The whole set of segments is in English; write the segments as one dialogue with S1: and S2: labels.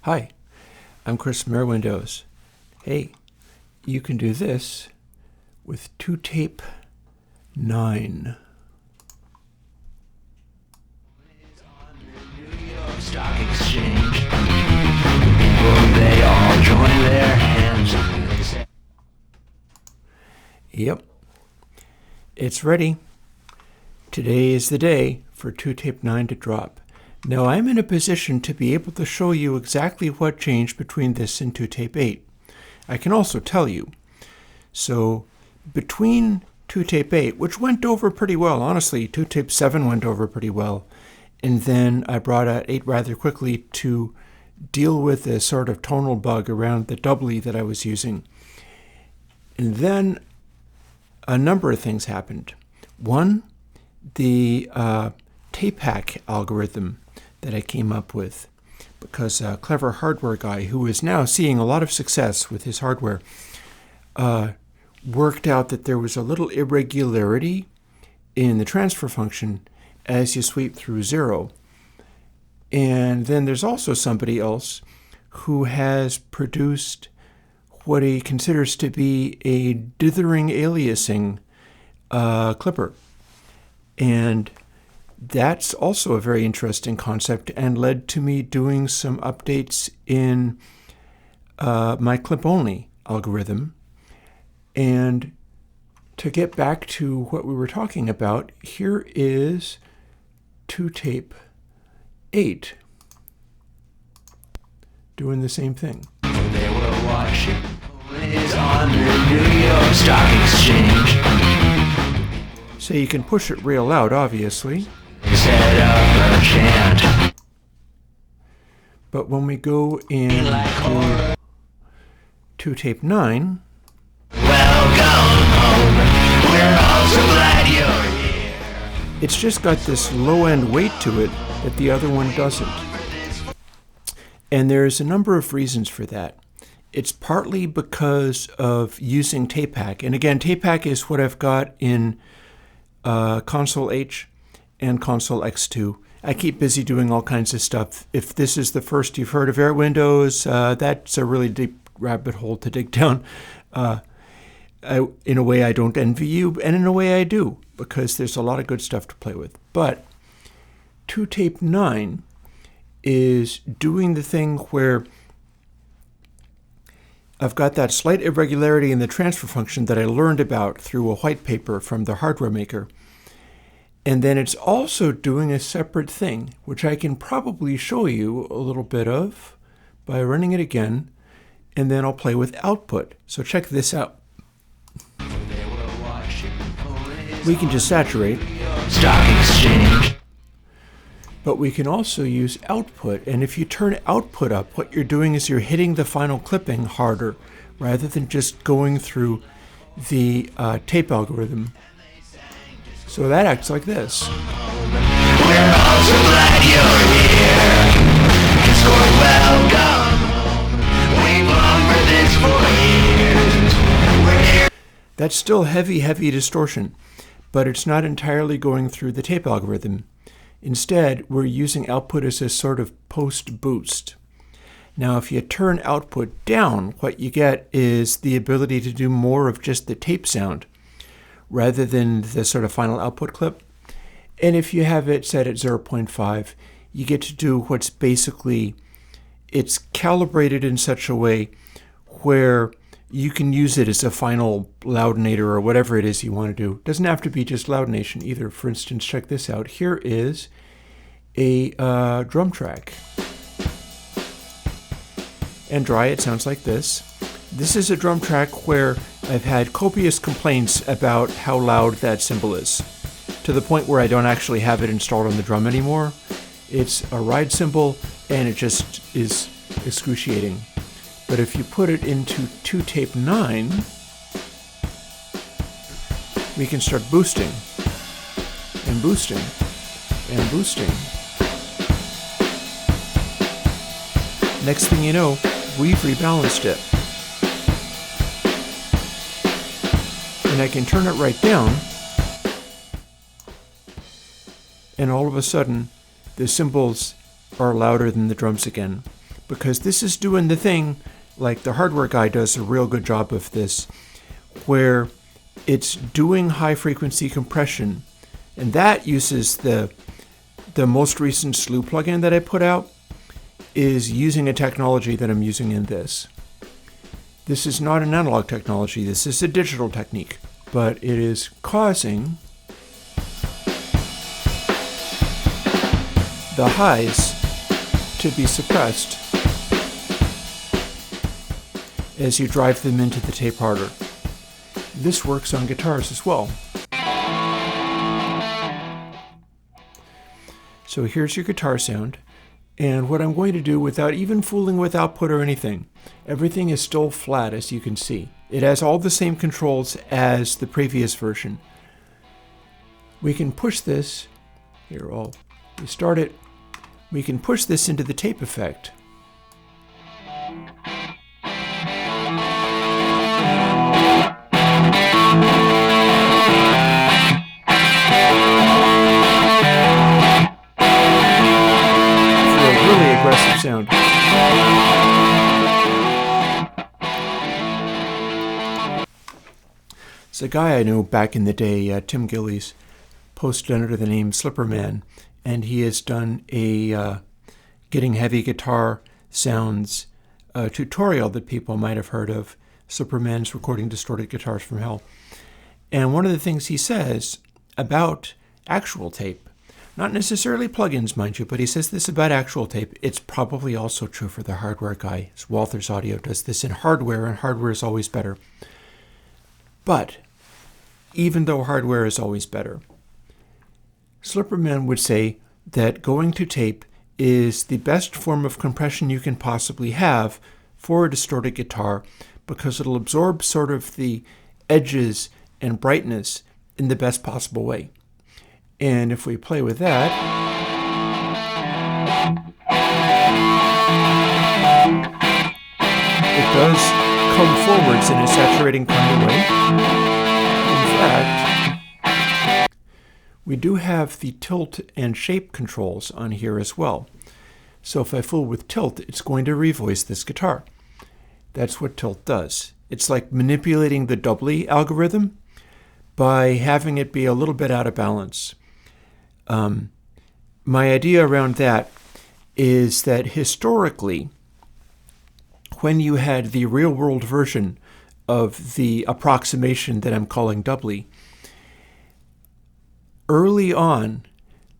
S1: Hi, I'm Chris from Airwindows. Hey, you can do this with ToTape9.
S2: Stock exchange. People, they all join their hands.
S1: Yep, it's ready. Today is the day for ToTape9 to drop. Now I'm in a position to be able to show you exactly what changed between this and ToTape 8. I can also tell you. So between ToTape 8, which went over pretty well, honestly, ToTape 7 went over pretty well, and then I brought out 8 rather quickly to deal with a sort of tonal bug around the doubly that I was using. And then a number of things happened. One, the TapeHack algorithm that I came up with, because a clever hardware guy who is now seeing a lot of success with his hardware worked out that there was a little irregularity in the transfer function as you sweep through 0. And then there's also somebody else who has produced what he considers to be a dithering aliasing clipper. And that's also a very interesting concept and led to me doing some updates in my clip-only algorithm. And to get back to what we were talking about, here is ToTape 8 doing the same thing.
S2: They were watching is on the New York Stock Exchange.
S1: So you can push it real loud, obviously.
S2: Set up a chant.
S1: But when we go in to ToTape9,
S2: Welcome home. We're all so glad you're here.
S1: it's just got this low-end weight to it that the other one doesn't. And there's a number of reasons for that. It's partly because of using TapeHack. And again, TapeHack is what I've got in Console H and Console X2. I keep busy doing all kinds of stuff. If this is the first you've heard of Airwindows, that's a really deep rabbit hole to dig down. In a way, I don't envy you, and in a way I do, because there's a lot of good stuff to play with. But ToTape9 is doing the thing where I've got that slight irregularity in the transfer function that I learned about through a white paper from the hardware maker. And then it's also doing a separate thing, which I can probably show you a little bit of by running it again, and then I'll play with output. So check this out. We can just saturate.
S2: Stock exchange.
S1: But we can also use output, and if you turn output up, what you're doing is you're hitting the final clipping harder, rather than just going through the tape algorithm. So that acts like this.
S2: We're all so glad you're here. It's going welcome. We've longed for this for years. We're here.
S1: That's still heavy distortion, but it's not entirely going through the tape algorithm. Instead, we're using output as a sort of post boost. Now, if you turn output down, what you get is the ability to do more of just the tape sound rather than the sort of final output clip. And if you have it set at 0.5, you get to do what's basically, it's calibrated in such a way where you can use it as a final loudinator or whatever it is you want to do. It doesn't have to be just loudination either. For instance, check this out. Here is a drum track. And dry, it sounds like this. This is a drum track where I've had copious complaints about how loud that cymbal is, to the point where I don't actually have it installed on the drum anymore. It's a ride cymbal, and it just is excruciating. But if you put it into ToTape9, we can start boosting, and boosting, and boosting. Next thing you know, we've rebalanced it. And I can turn it right down, and all of a sudden, the cymbals are louder than the drums again. because this is doing the thing like the hardware guy does a real good job of this, where it's doing high frequency compression, and that uses the most recent slew plugin that I put out is using a technology that I'm using in this. This is not an analog technology, this is a digital technique, but it is causing the highs to be suppressed as you drive them into the tape harder. This works on guitars as well. So here's your guitar sound, and what I'm going to do without even fooling with output or anything, everything is still flat as you can see. It has all the same controls as the previous version. We can push this, here I'll restart it, we can push this into the tape effect. Aggressive sound. It's a guy I know back in the day, Tim Gillies, posted under the name Slipperman, and he has done a getting heavy guitar sounds tutorial that people might have heard of. Slipperman's recording distorted guitars from hell. And one of the things he says about actual tape, not necessarily plugins, mind you, but he says this about actual tape. It's probably also true for the hardware guy. Walther's Audio does this in hardware, and hardware is always better. But even though hardware is always better, Slipperman would say that going to tape is the best form of compression you can possibly have for a distorted guitar, because it'll absorb sort of the edges and brightness in the best possible way. And if we play with that, it does come forwards in a saturating kind of way. In fact, we do have the tilt and shape controls on here as well. So if I fool with tilt, it's going to revoice this guitar. That's what tilt does. It's like manipulating the doubly algorithm by having it be a little bit out of balance. My idea around that is that historically, when you had the real-world version of the approximation that I'm calling doubly, early on,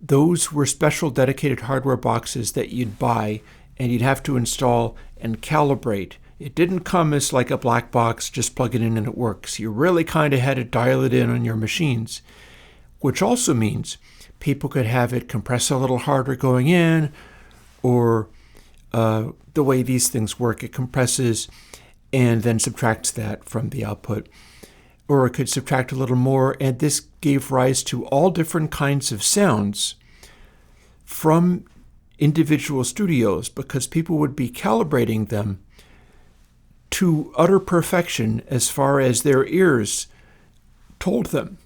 S1: those were special dedicated hardware boxes that you'd buy and you'd have to install and calibrate. It didn't come as like a black box, just plug it in and it works. You really kind of had to dial it in on your machines, which also means people could have it compress a little harder going in, or the way these things work, it compresses and then subtracts that from the output. Or it could subtract a little more, and this gave rise to all different kinds of sounds from individual studios, because people would be calibrating them to utter perfection as far as their ears told them.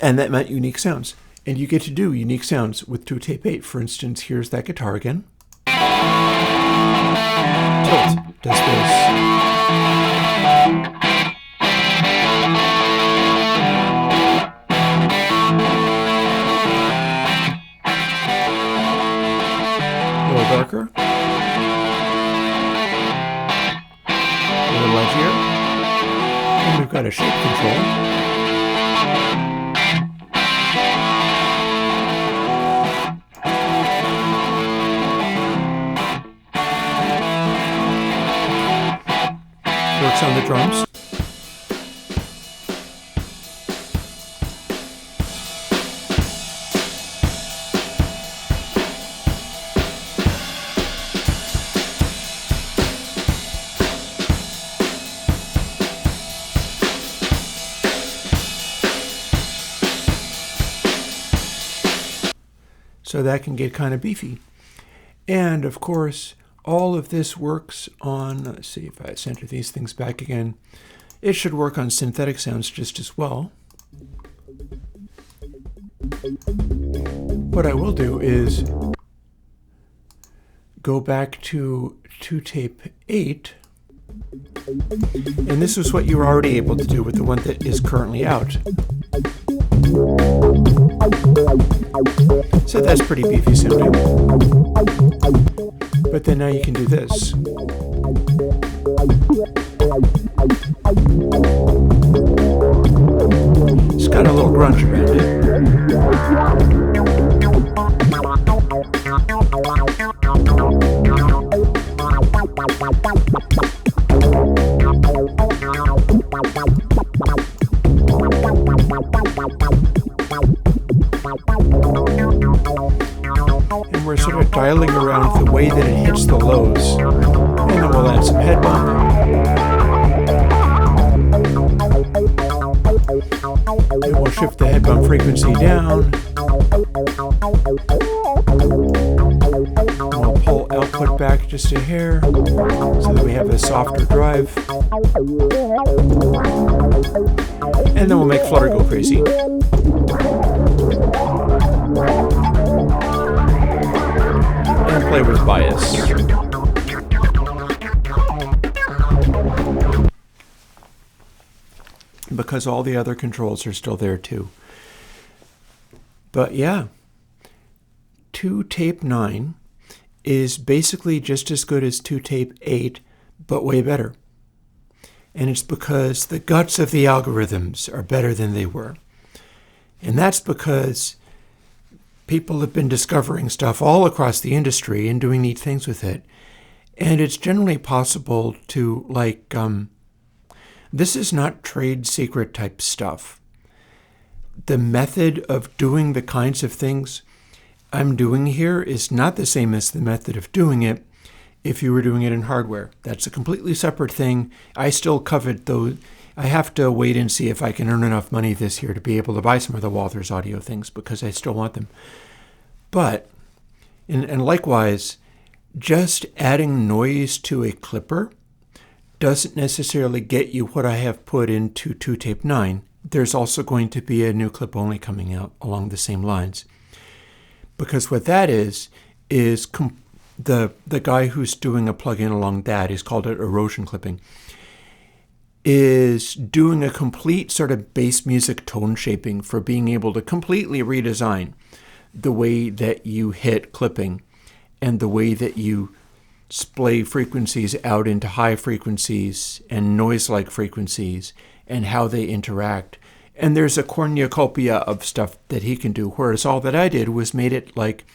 S1: And that meant unique sounds. And you get to do unique sounds with ToTape 8. For instance, here's that guitar again. Tilt does this. A little darker. A little edgier. And we've got a shape control. Works on the drums. So that can get kind of beefy. And of course, all of this works on, let's see if I center these things back again. It should work on synthetic sounds just as well. What I will do is go back to ToTape 8, and this is what you were already able to do with the one that is currently out. So that's pretty beefy sounding. But then now you can do this. It's got a little grunge around it. And we're sort of dialing around the way that it hits the lows. And then we'll add some head bump. And we'll shift the head bump frequency down. And we'll pull output back just a hair so that we have a softer drive. And then we'll make Flutter go crazy. And play with bias. Because all the other controls are still there too. But yeah, ToTape9 is basically just as good as ToTape 8, but way better. And it's because the guts of the algorithms are better than they were. And that's because people have been discovering stuff all across the industry and doing neat things with it. And it's generally possible to, like, this is not trade secret type stuff. The method of doing the kinds of things I'm doing here is not the same as the method of doing it if you were doing it in hardware. That's a completely separate thing. I still covet those. I have to wait and see if I can earn enough money this year to be able to buy some of the Walther's audio things because I still want them. But, and likewise, just adding noise to a clipper doesn't necessarily get you what I have put into ToTape9. There's also going to be a new clip only coming out along the same lines. Because what that is the guy who's doing a plugin along that, he's called it erosion clipping, is doing a complete sort of bass music tone shaping for being able to completely redesign the way that you hit clipping and the way that you splay frequencies out into high frequencies and noise-like frequencies and how they interact. And there's a cornucopia of stuff that he can do, whereas all that I did was made it like,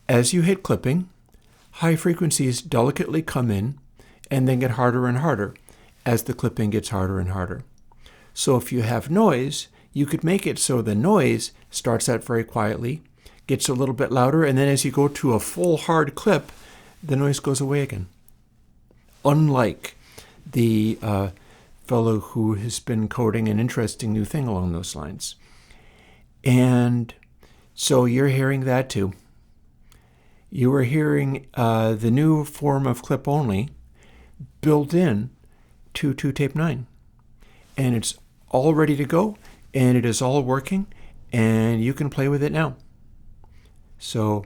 S1: as you hit clipping, high frequencies delicately come in and then get harder and harder as the clipping gets harder and harder. So if you have noise, you could make it so the noise starts out very quietly, gets a little bit louder, and then as you go to a full hard clip, the noise goes away again. Unlike the fellow who has been coding an interesting new thing along those lines. And so you're hearing that too. You are hearing the new form of clip only built in to ToTape9. And it's all ready to go, and it is all working, and you can play with it now. So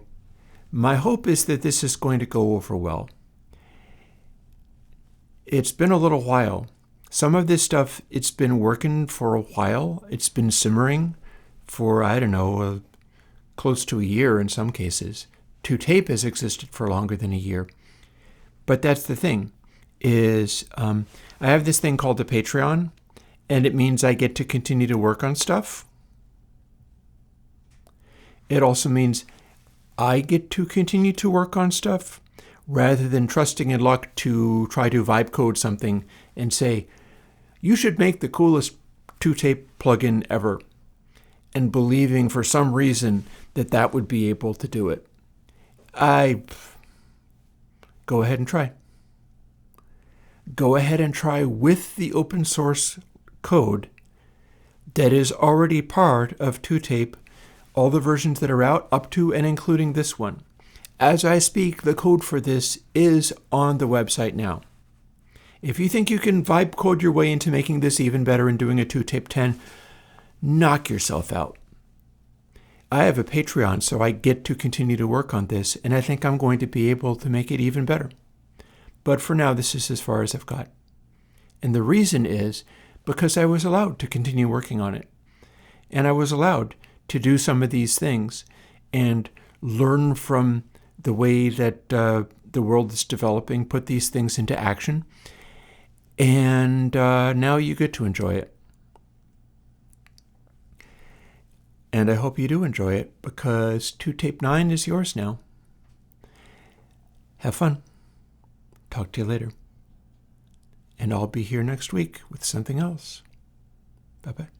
S1: my hope is that this is going to go over well. It's been a little while. Some of this stuff, it's been working for a while. It's been simmering for, I don't know, close to a year in some cases. ToTape has existed for longer than a year. But that's the thing, is I have this thing called the Patreon, and it means I get to continue to work on stuff. It also means I get to continue to work on stuff rather than trusting in luck to try to vibe code something and say, you should make the coolest ToTape plugin ever, and believing for some reason that that would be able to do it. Go ahead and try. Go ahead and try with the open source code that is already part of ToTape, all the versions that are out up to and including this one. As I speak, the code for this is on the website now. If you think you can vibe code your way into making this even better and doing a ToTape 10, knock yourself out. I have a Patreon, so I get to continue to work on this, and I think I'm going to be able to make it even better. But for now, this is as far as I've got. And the reason is because I was allowed to continue working on it. And I was allowed to do some of these things and learn from the way that the world is developing, put these things into action. And now you get to enjoy it. And I hope you do enjoy it, because ToTape9 is yours now. Have fun. Talk to you later. And I'll be here next week with something else. Bye-bye.